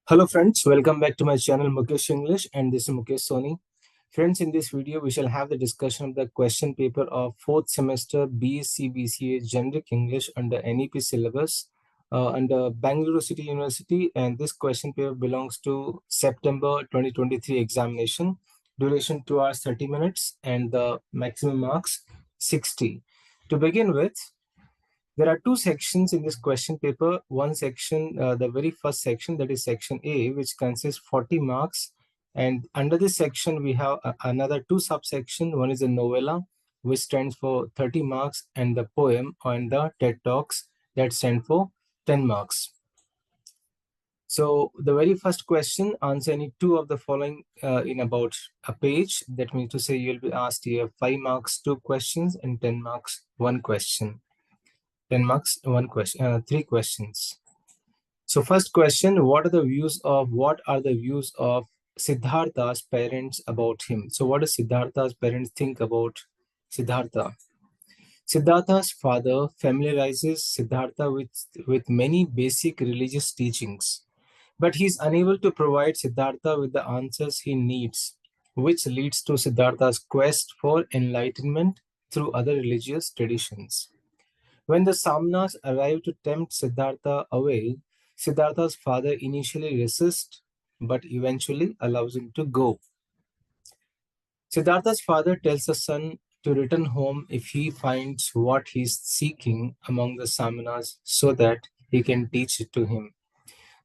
Hello friends, welcome back to my channel Mukesh English, and this is Mukesh Soni. Friends, in this video we shall have the discussion of the question paper of 4th semester B.Sc. BCA Generic English under NEP syllabus under Bangalore City University, and this question paper belongs to September 2023 examination. Duration 2 hours 30 minutes and the maximum marks 60. To begin with, there are two sections in this question paper. One section, the very first section, that is section A, which consists 40 marks. And under this section, we have another two subsection. One is a novella, which stands for 30 marks, and the poem and the TED Talks that stand for 10 marks. So the very first question, answer any two of the following in about a page. That means to say you'll be asked here 5 marks, 2 questions, and 10 marks, 1 question. 10 marks, 1 question, 3 questions. So first question, what are the views of Siddhartha's parents about him? So what does Siddhartha's parents think about Siddhartha? Siddhartha's father familiarizes Siddhartha with many basic religious teachings, but he is unable to provide Siddhartha with the answers he needs, which leads to Siddhartha's quest for enlightenment through other religious traditions. When the Samnas arrive to tempt Siddhartha away, Siddhartha's father initially resists, but eventually allows him to go. Siddhartha's father tells the son to return home if he finds what he is seeking among the Samanas so that he can teach it to him.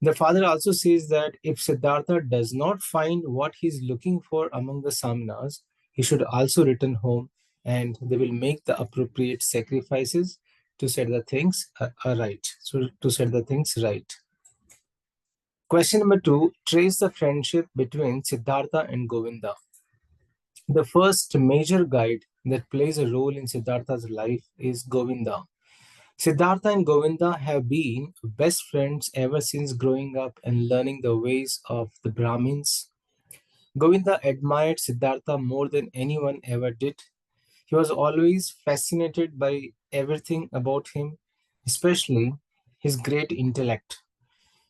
The father also says that if Siddhartha does not find what he is looking for among the Samanas, he should also return home and they will make the appropriate sacrifices to set the things right. So to set the things right. Question number 2, trace the friendship between Siddhartha and Govinda. The first major guide that plays a role in Siddhartha's life is Govinda. Siddhartha and Govinda have been best friends ever since growing up and learning the ways of the Brahmins. Govinda admired Siddhartha more than anyone ever did. He was always fascinated by everything about him, especially his great intellect.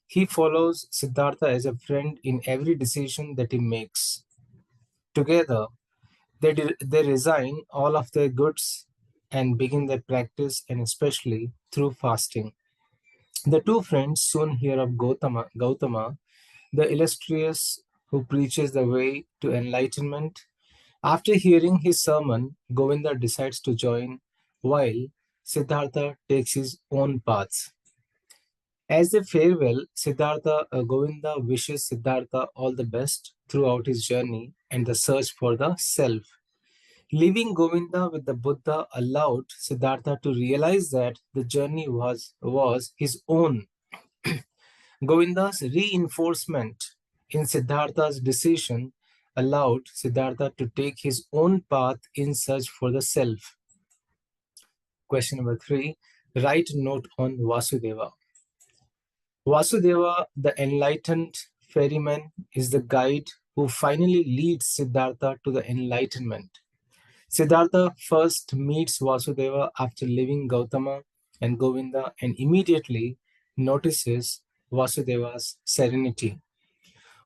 He follows Siddhartha as a friend in every decision that he makes. Together, they resign all of their goods and begin their practice, and especially through fasting. The two friends soon hear of Gautama, the illustrious who preaches the way to enlightenment. After hearing his sermon, Govinda decides to join, while Siddhartha takes his own path. As a farewell, Govinda wishes Siddhartha all the best throughout his journey and the search for the self. Leaving Govinda with the Buddha allowed Siddhartha to realize that the journey was his own. Govinda's reinforcement in Siddhartha's decision allowed Siddhartha to take his own path in search for the self. Question number 3, write note on Vasudeva. Vasudeva, the enlightened ferryman, is the guide who finally leads Siddhartha to the enlightenment. Siddhartha first meets Vasudeva after leaving Gautama and Govinda and immediately notices Vasudeva's serenity.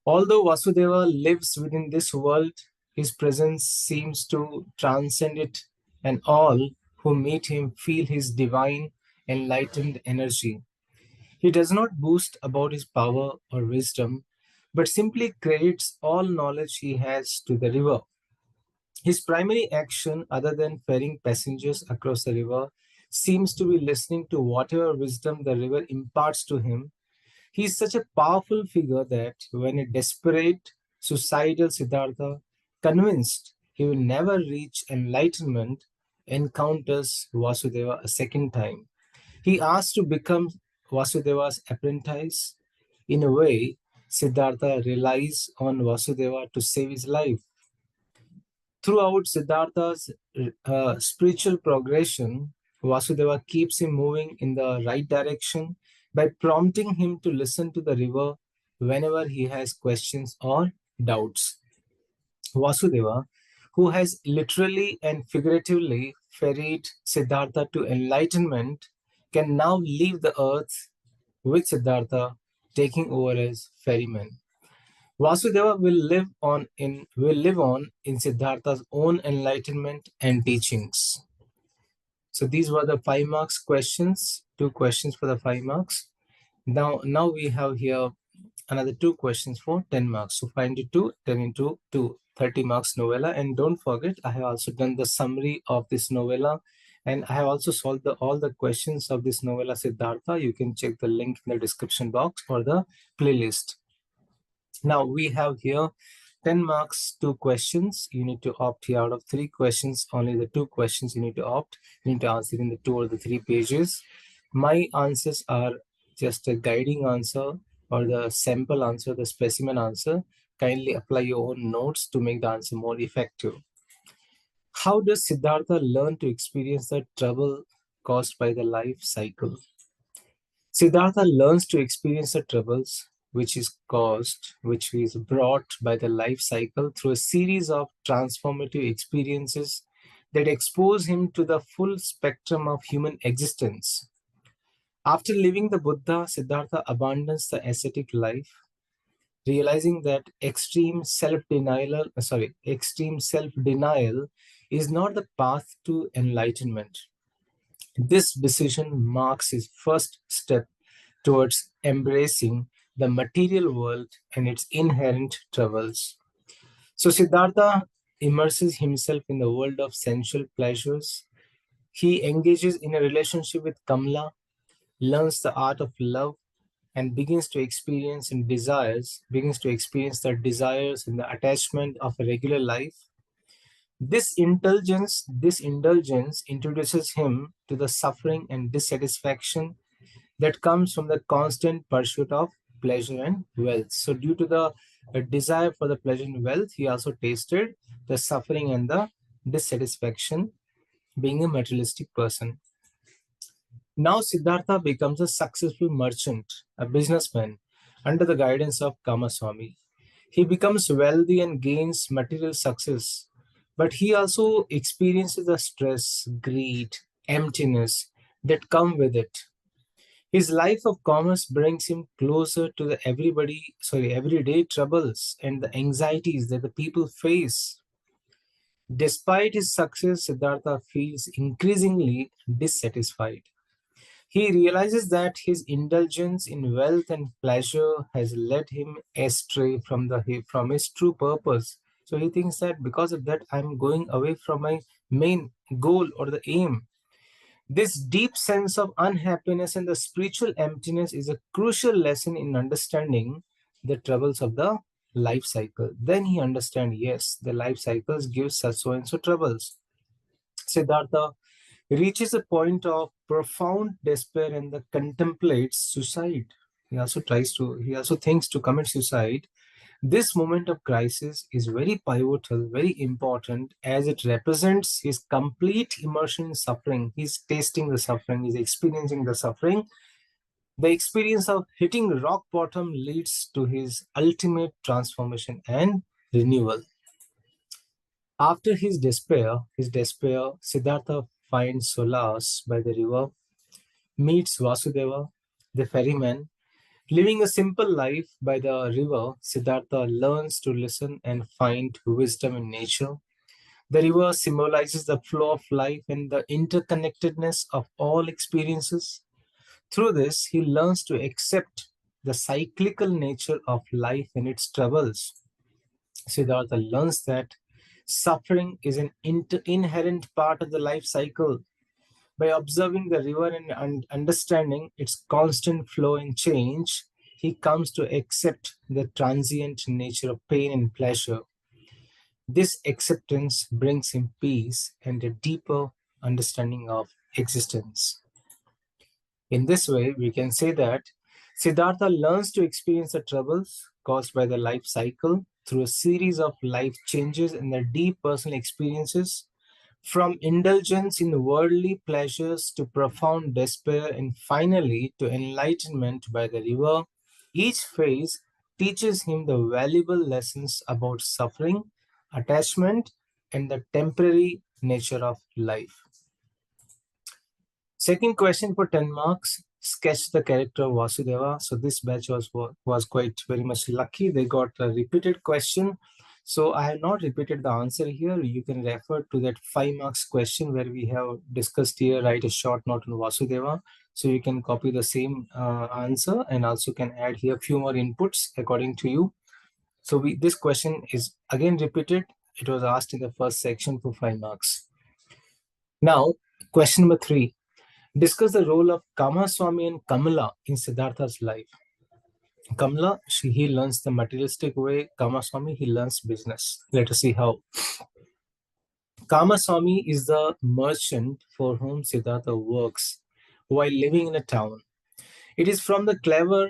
Although Vasudeva lives within this world, his presence seems to transcend it, and all who meet him feel his divine, enlightened energy. He does not boast about his power or wisdom, but simply credits all knowledge he has to the river. His primary action, other than ferrying passengers across the river, seems to be listening to whatever wisdom the river imparts to him. He is such a powerful figure that when a desperate, suicidal Siddhartha, convinced he will never reach enlightenment, encounters Vasudeva a second time, he asks to become Vasudeva's apprentice. In a way, Siddhartha relies on Vasudeva to save his life. Throughout Siddhartha's spiritual progression, Vasudeva keeps him moving in the right direction by prompting him to listen to the river whenever he has questions or doubts. Vasudeva, who has literally and figuratively ferried Siddhartha to enlightenment, can now leave the earth with Siddhartha taking over as ferryman. Vasudeva will live on in Siddhartha's own enlightenment and teachings. So these were the 5 marks questions, 2 questions for the 5 marks. Now we have here another 2 questions for 10 marks. So 5 into 2, 10 into 2, 30 marks novella. And don't forget, I have also done the summary of this novella, and I have also solved all the questions of this novella Siddhartha. You can check the link in the description box or the playlist. Now we have here 10 marks, 2 questions. You need to opt here out of 3 questions. Only the 2 questions you need to opt. You need to answer in the 2 or the 3 pages. My answers are just a guiding answer or the sample answer, the specimen answer. Kindly apply your own notes to make the answer more effective. How does Siddhartha learn to experience the trouble caused by the life cycle? Siddhartha learns to experience the troubles which is brought by the life cycle through a series of transformative experiences that expose him to the full spectrum of human existence. After leaving the Buddha, Siddhartha abandons the ascetic life, realizing that extreme self-denial is not the path to enlightenment. This decision marks his first step towards embracing the material world and its inherent troubles. So Siddhartha immerses himself in the world of sensual pleasures. He engages in a relationship with Kamala, learns the art of love, and begins to experience the desires and the attachment of a regular life. This indulgence introduces him to the suffering and dissatisfaction that comes from the constant pursuit of pleasure and wealth. So due to the desire for the pleasure and wealth, he also tasted the suffering and the dissatisfaction being a materialistic person. Now Siddhartha becomes a successful merchant, a businessman, under the guidance of Kamaswami. He becomes wealthy and gains material success, but he also experiences the stress, greed, emptiness that come with it. His life of commerce brings him closer to the everyday troubles and the anxieties that the people face. Despite his success, Siddhartha feels increasingly dissatisfied. He realizes that his indulgence in wealth and pleasure has led him astray from his true purpose. So he thinks that because of that, I'm going away from my main goal or the aim. This deep sense of unhappiness and the spiritual emptiness is a crucial lesson in understanding the troubles of the life cycle. Then he understands, yes, the life cycles give such so and so troubles. Siddhartha reaches a point of profound despair and contemplates suicide. He also thinks to commit suicide. This moment of crisis is very pivotal, very important, as it represents his complete immersion in suffering. He's tasting the suffering, he's experiencing the suffering. The experience of hitting rock bottom leads to his ultimate transformation and renewal. After his despair, Siddhartha finds solace by the river, meets Vasudeva, the ferryman. Living a simple life by the river, Siddhartha learns to listen and find wisdom in nature. The river symbolizes the flow of life and the interconnectedness of all experiences. Through this, he learns to accept the cyclical nature of life and its troubles. Siddhartha learns that suffering is an inherent part of the life cycle. By observing the river and understanding its constant flow and change, he comes to accept the transient nature of pain and pleasure. This acceptance brings him peace and a deeper understanding of existence. In this way, we can say that Siddhartha learns to experience the troubles caused by the life cycle through a series of life changes and the deep personal experiences. From indulgence in worldly pleasures to profound despair and finally to enlightenment by the river, each phase teaches him the valuable lessons about suffering, attachment, and the temporary nature of life. Second question for 10 marks. sketch the character of Vasudeva. So this batch was quite very much lucky. They got a repeated question. So I have not repeated the answer here. You can refer to that 5 marks question where we have discussed here, write a short note on Vasudeva. So you can copy the same answer and also can add here a few more inputs according to you. So this question is again repeated. It was asked in the first section for 5 marks. Now, question number 3. Discuss the role of Kamaswami and Kamala in Siddhartha's life. Kamala, he learns the materialistic way. Kamaswami, he learns business. Let us see how. Kamaswami is the merchant for whom Siddhartha works while living in a town. It is from the clever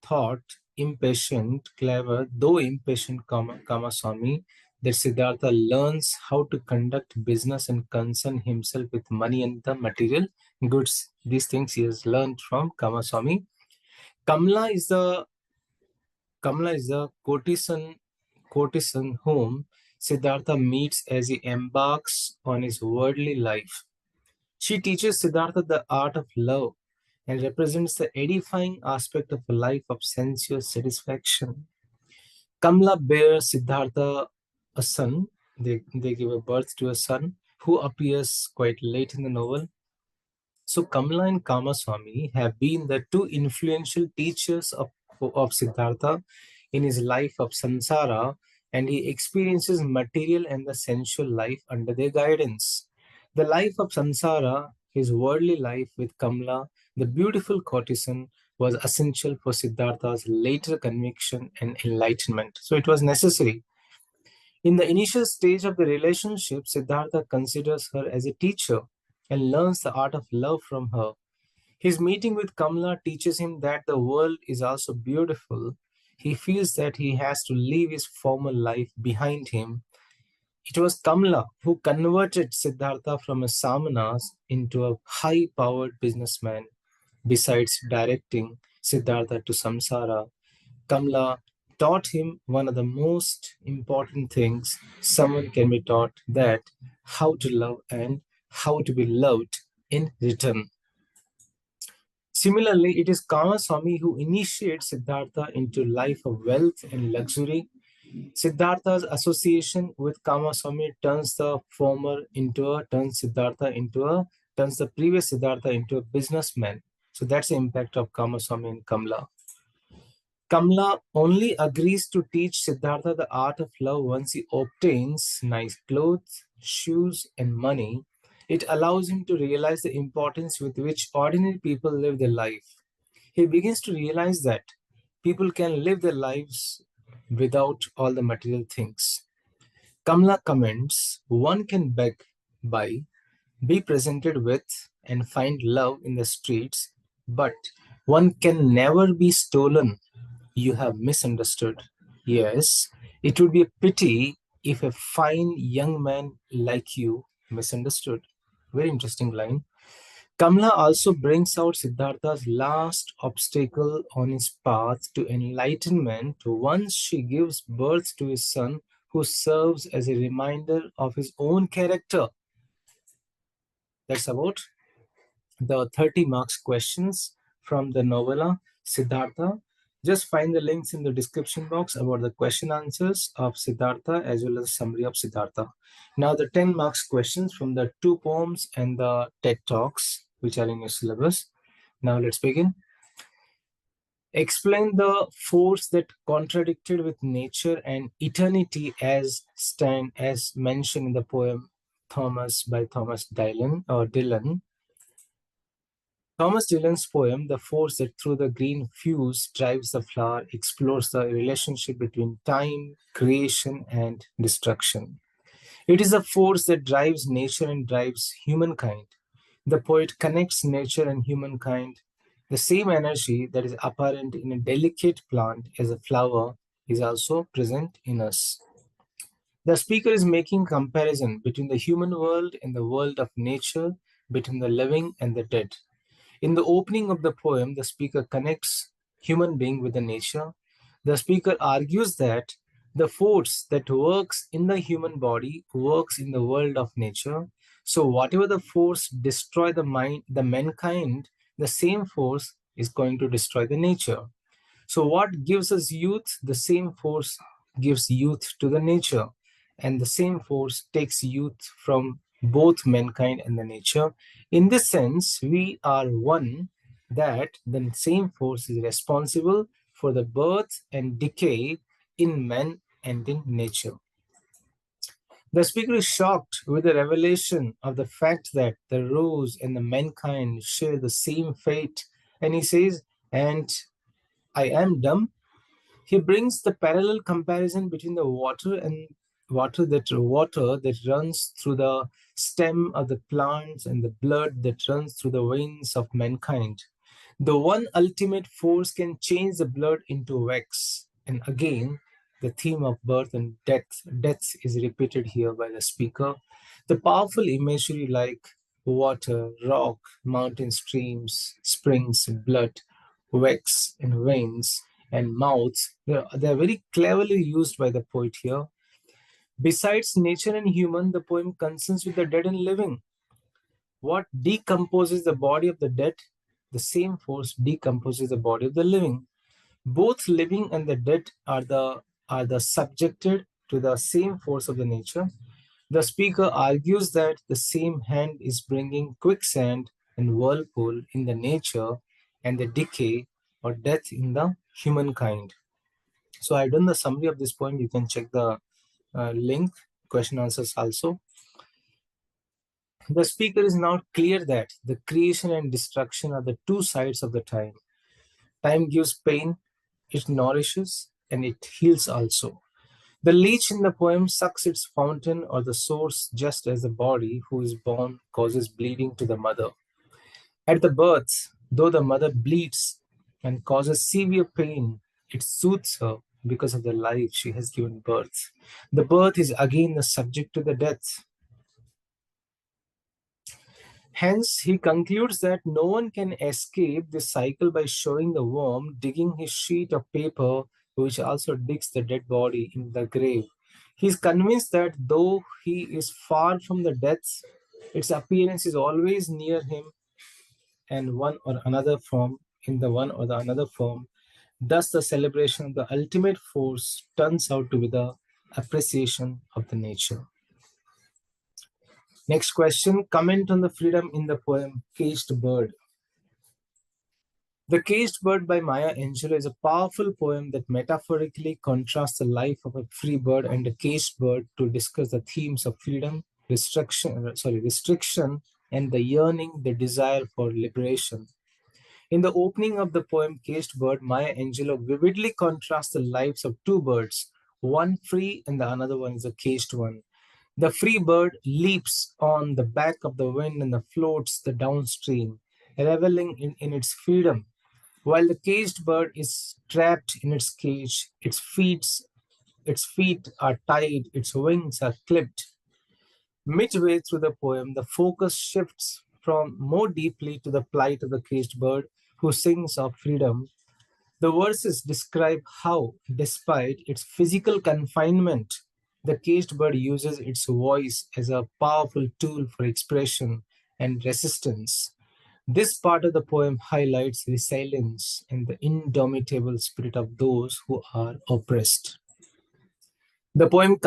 thought, though impatient Kamaswami, that Siddhartha learns how to conduct business and concern himself with money and the material goods. These things he has learned from Kamaswami. Kamala is the courtesan whom Siddhartha meets as he embarks on his worldly life. She teaches Siddhartha the art of love and represents the edifying aspect of a life of sensuous satisfaction. Kamala bears Siddhartha a son. They give a birth to a son who appears quite late in the novel. So Kamala and Kamaswami have been the two influential teachers of Siddhartha in his life of samsara, and he experiences material and the sensual life under their guidance. The life of samsara, his worldly life with Kamala, the beautiful courtesan, was essential for Siddhartha's later conviction and enlightenment. So it was necessary. In the initial stage of the relationship, Siddhartha considers her as a teacher and learns the art of love from her. His meeting with Kamala teaches him that the world is also beautiful. He feels that he has to leave his former life behind him. It was Kamala who converted Siddhartha from a samanas into a high-powered businessman. Besides directing Siddhartha to samsara, Kamala taught him one of the most important things someone can be taught, that how to love and how to be loved in return. Similarly, it is Kamaswami who initiates Siddhartha into life of wealth and luxury. Siddhartha's association with Kamaswami turns the previous Siddhartha into a businessman. So that's the impact of Kamaswami and Kamala. Kamala only agrees to teach Siddhartha the art of love once he obtains nice clothes, shoes, and money. It allows him to realize the importance with which ordinary people live their life. He begins to realize that people can live their lives without all the material things. Kamala comments, one can beg, buy, be presented with, and find love in the streets, but one can never be stolen. You have misunderstood. Yes, it would be a pity if a fine young man like you misunderstood. Very interesting line. Kamala also brings out Siddhartha's last obstacle on his path to enlightenment once she gives birth to his son, who serves as a reminder of his own character. That's about the 30 marks questions from the novella Siddhartha. Just find the links in the description box about the question answers of Siddhartha as well as summary of Siddhartha. Now the 10 marks questions from the 2 poems and the TED Talks which are in your syllabus. Now let's begin. Explain the force that contradicted with nature and eternity as mentioned in the poem Thomas by Thomas Dylan. Thomas Dylan's poem, The Force That Through the Green Fuse Drives the Flower, explores the relationship between time, creation, and destruction. It is a force that drives nature and drives humankind. The poet connects nature and humankind. The same energy that is apparent in a delicate plant as a flower is also present in us. The speaker is making comparison between the human world and the world of nature, between the living and the dead. In the opening of the poem, the speaker connects human being with the nature. The speaker argues that the force that works in the human body works in the world of nature. So whatever the force destroy the mankind, the same force is going to destroy the nature. So what gives us youth? The same force gives youth to the nature, and the same force takes youth from both mankind and the nature. In this sense, we are one, that the same force is responsible for the birth and decay in man and in nature. The speaker is shocked with the revelation of the fact that the rose and the mankind share the same fate, and he says, "And I am dumb." He brings the parallel comparison between the water that runs through the stem of the plants and the blood that runs through the veins of mankind. The one ultimate force can change the blood into wax. And again, the theme of birth and death is repeated here by the speaker. The powerful imagery like water, rock, mountain streams, springs, blood, wax, and veins, and mouths, they're very cleverly used by the poet here. Besides nature and human, the poem concerns with the dead and living. What decomposes the body of the dead, the same force decomposes the body of the living. Both living and the dead are the subjected to the same force of the nature. The speaker argues that the same hand is bringing quicksand and whirlpool in the nature and the decay or death in the humankind. So I've done the summary of this poem. You can check the link, question answers also. The speaker is now clear that the creation and destruction are the two sides of the time. Time gives pain, it nourishes, and it heals also. The leech in the poem sucks its fountain or the source, just as the body who is born causes bleeding to the mother. At the birth, though the mother bleeds and causes severe pain, it soothes her because of the life she has given birth. The birth is again the subject to the death. Hence, he concludes that no one can escape this cycle by showing the worm digging his sheet of paper, which also digs the dead body in the grave. He is convinced that though he is far from the death, its appearance is always near him and one or another form, in the one or the another form. Thus, the celebration of the ultimate force turns out to be the appreciation of the nature. Next question, comment on the freedom in the poem Caged Bird. The Caged Bird by Maya Angelou is a powerful poem that metaphorically contrasts the life of a free bird and a caged bird to discuss the themes of freedom, restriction, and the yearning, the desire for liberation. In the opening of the poem Caged Bird, Maya Angelou vividly contrasts the lives of two birds, one free and the another one is a caged one. The free bird leaps on the back of the wind and floats the downstream, reveling in its freedom, while the caged bird is trapped in its cage. Its feet are tied, its wings are clipped. Midway through the poem, the focus shifts from more deeply to the plight of the caged bird who sings of freedom. The verses describe how, despite its physical confinement, the caged bird uses its voice as a powerful tool for expression and resistance. This part of the poem highlights resilience and the indomitable spirit of those who are oppressed. The poem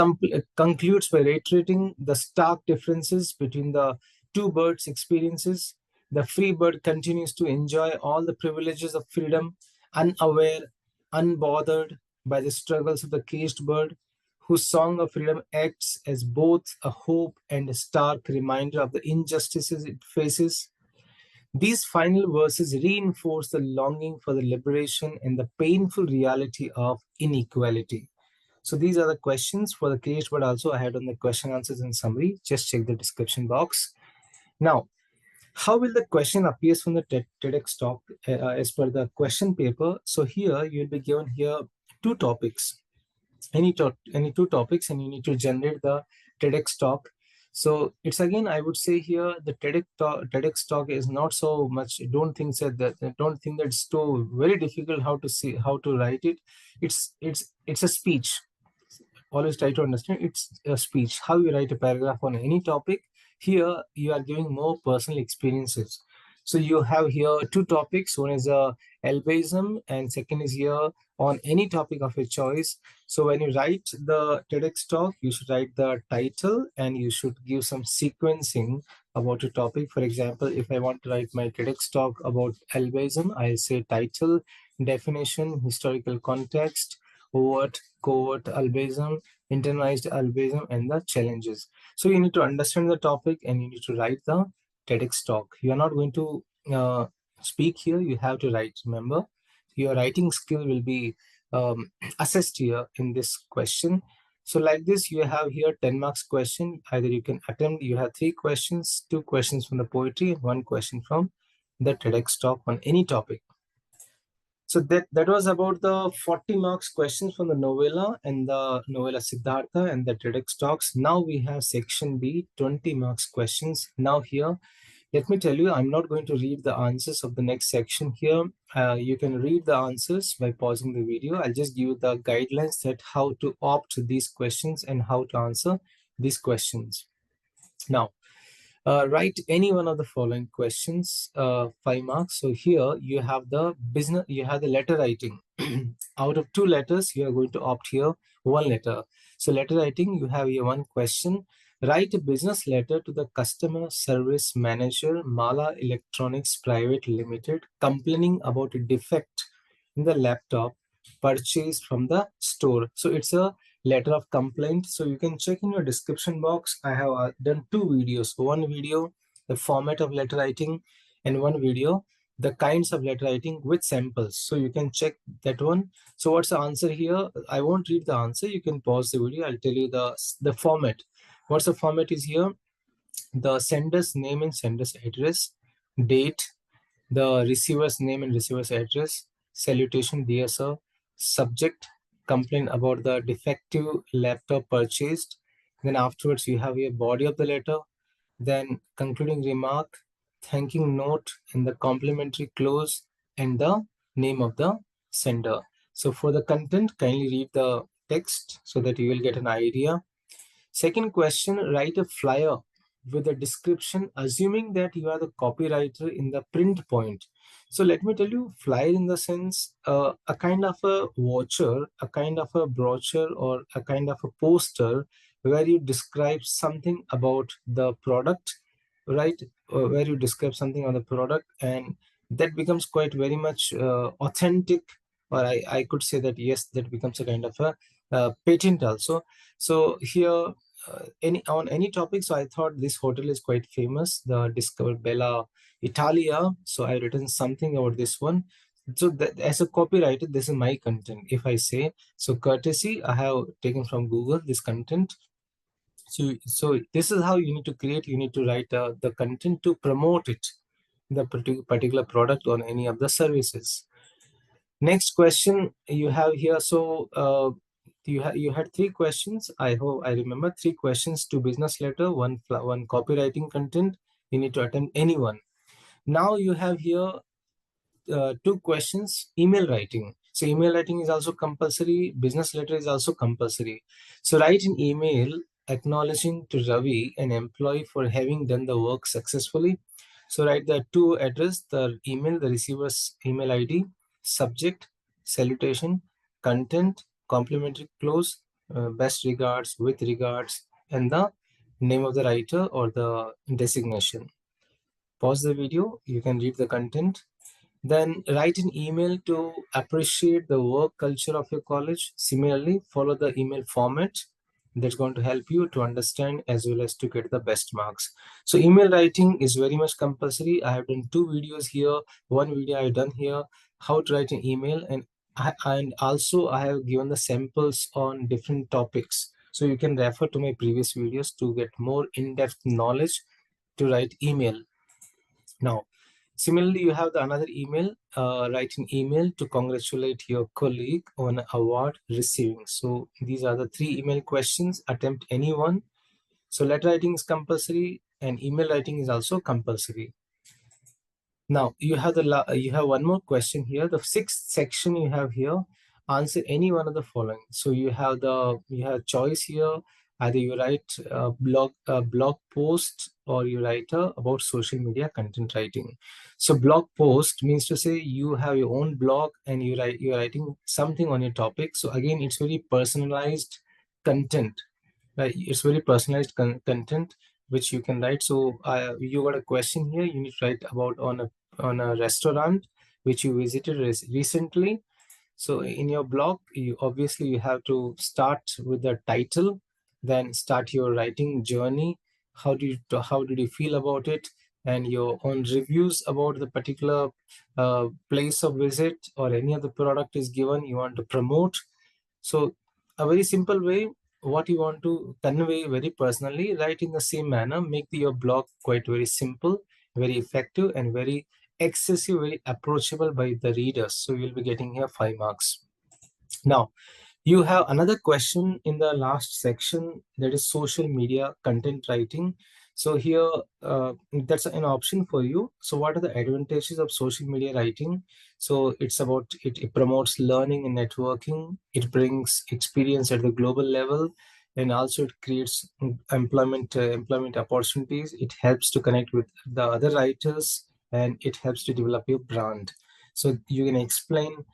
concludes by reiterating the stark differences between the two birds' experiences. The free bird continues to enjoy all the privileges of freedom, unaware, unbothered by the struggles of the caged bird, whose song of freedom acts as both a hope and a stark reminder of the injustices it faces. These final verses reinforce the longing for the liberation and the painful reality of inequality. So these are the questions for the caged bird. Also, I had on the question answers and summary. Just check the description box. Now, how will the question appear from the TEDx talk as per the question paper? So here you'll be given here two topics, any two topics, and you need to generate the TEDx talk. So it's again, I would say here the TEDx talk is not so much. Don't think that it's so very difficult how to write it. It's a speech. Always try to understand it's a speech. How you write a paragraph on any topic, Here you are giving more personal experiences. So you have here two topics. One is albinism, and second is here on any topic of your choice. So when you write the TEDx talk, you should write the title and you should give some sequencing about a topic. For example, if I want to write my TEDx talk about albinism, I'll say title, definition, historical context, overt, covert albinism, internalized albinism, and the challenges. So you need to understand the topic and you need to write the TEDx talk. You are not going to speak here, you have to write. Remember, your writing skill will be assessed here in this question. So like this, you have here 10 marks question. Either you can attempt, you have 3 questions, 2 questions from the poetry, and 1 question from the TEDx talk on any topic. So that was about the 40 marks questions from the novella and the novella Siddhartha and the TEDx talks. Now we have section B, 20 marks questions. Now here, let me tell you, I'm not going to read the answers of the next section here. You can read the answers by pausing the video. I'll just give you the guidelines that how to opt these questions and how to answer these questions. Now, write any one of the following questions, 5 marks. So here you have the business, you have the letter writing. Out of 2 letters, you are going to opt here 1 letter. So letter writing, you have here 1 question. Write a business letter to the customer service manager, Mala Electronics Private Limited, complaining about a defect in the laptop purchased from the store. So it's a letter of complaint. So you can check in your description box. I have done 2 videos. One video, the format of letter writing, and one video, the kinds of letter writing with samples. So you can check that one. So what's the answer here? I won't read the answer. You can pause the video. I'll tell you the format. What's the format is here? The sender's name and sender's address, date, the receiver's name and receiver's address, salutation, dear sir, subject, complaint about the defective laptop purchased. Then afterwards you have a body of the letter, then concluding remark, thanking note, and the complimentary clause, and the name of the sender. So for the content, kindly read the text so that you will get an idea. Second question, write a flyer with a description, assuming that you are the copywriter in the print point. So let me tell you, flyer in the sense, a kind of a voucher, a kind of a brochure, or a kind of a poster where you describe something about the product, right? Where you describe something on the product, and that becomes quite very much authentic, or I could say that, yes, that becomes a kind of a patent also. So here, on any topic, so I thought this hotel is quite famous, the Discover Bella Italia. So I written something about this one. So that, as a copywriter, this is my content. If I say so, courtesy, I have taken from Google this content. So this is how you need to create. You need to write the content to promote it, the particular product or any of the services. Next question you have here. So you had 3 questions. I hope I remember 3 questions, 2 business letter, one copywriting content. You need to attempt any one. Now you have here 2 questions, email writing. So email writing is also compulsory. Business letter is also compulsory. So write an email acknowledging to Ravi, an employee, for having done the work successfully. So write the to address, the email, the receiver's email ID, subject, salutation, content, complimentary clause, best regards, with regards, and the name of the writer or the designation. Pause the video, you can read the content. Then write an email to appreciate the work culture of your college. Similarly, follow the email format. That's going to help you to understand as well as to get the best marks. So email writing is very much compulsory. I have done 2 videos here. One video I have done here, how to write an email, and also I have given the samples on different topics. So you can refer to my previous videos to get more in-depth knowledge to write email. Now, similarly, you have the another email, write an email to congratulate your colleague on an award receiving. So these are the 3 email questions, attempt any one. So letter writing is compulsory and email writing is also compulsory. Now you have one more question here. The 6th section you have here, answer any one of the following. So you have choice here. Either you write a blog post or you write about social media content writing. So blog post means to say you have your own blog and you're writing something on your topic. So again, it's very personalized content. It's very personalized content which you can write. So you got a question here. You need to write about on a restaurant which you visited recently. So in your blog, you obviously you have to start with the title, then start your writing journey. How did you feel about it, and your own reviews about the particular place of visit or any other product is given you want to promote. So a very simple way, what you want to convey very personally, write in the same manner, make your blog quite very simple, very effective, and very excessive, very approachable by the readers. So you'll be getting here 5 marks. Now, you have another question in the last section, that is social media content writing. So here, that's an option for you. So what are the advantages of social media writing? So it's about, it promotes learning and networking. It brings experience at the global level, and also it creates employment opportunities. It helps to connect with the other writers, and it helps to develop your brand. So you can explain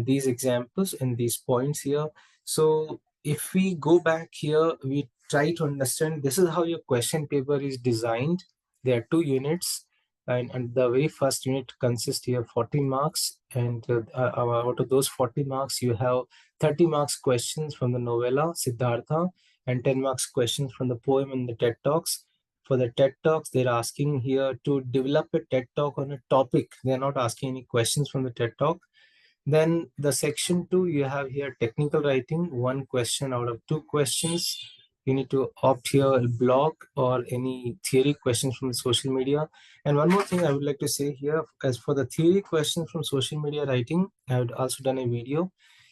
these examples and these points here. So if we go back here, we try to understand this is how your question paper is designed. There are 2 units, and the very first unit consists here 40 marks, and out of those 40 marks, you have 30 marks questions from the novella Siddhartha and 10 marks questions from the poem and the TED Talks. For the TED Talks, they're asking here to develop a TED Talk on a topic. They're not asking any questions from the TED Talk. Then the section 2, you have here technical writing, 1 question out of 2 questions. You need to opt here a blog or any theory questions from social media. And one more thing I would like to say here, as for the theory questions from social media writing, I have also done a video.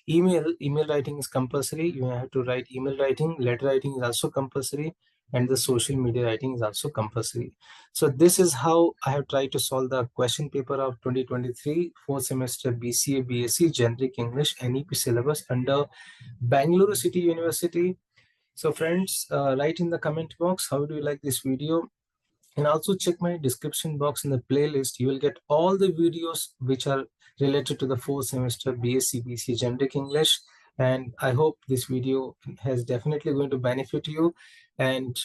Email writing is compulsory. You have to write email writing. Letter writing is also compulsory, and the social media writing is also compulsory. So this is how I have tried to solve the question paper of 2023 4th semester BCA B.Sc. Generic English-NEP syllabus under Bangalore City University. So friends, write in the comment box, how do you like this video? And also check my description box in the playlist. You will get all the videos which are related to the 4th semester B.Sc. BCA Generic English. And I hope this video has definitely going to benefit you. And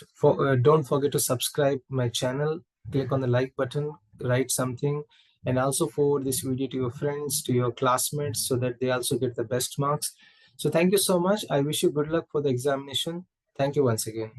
don't forget to subscribe my channel, click on the like button, write something, and also forward this video to your friends, to your classmates, so that they also get the best marks. So thank you so much. I wish you good luck for the examination. Thank you once again.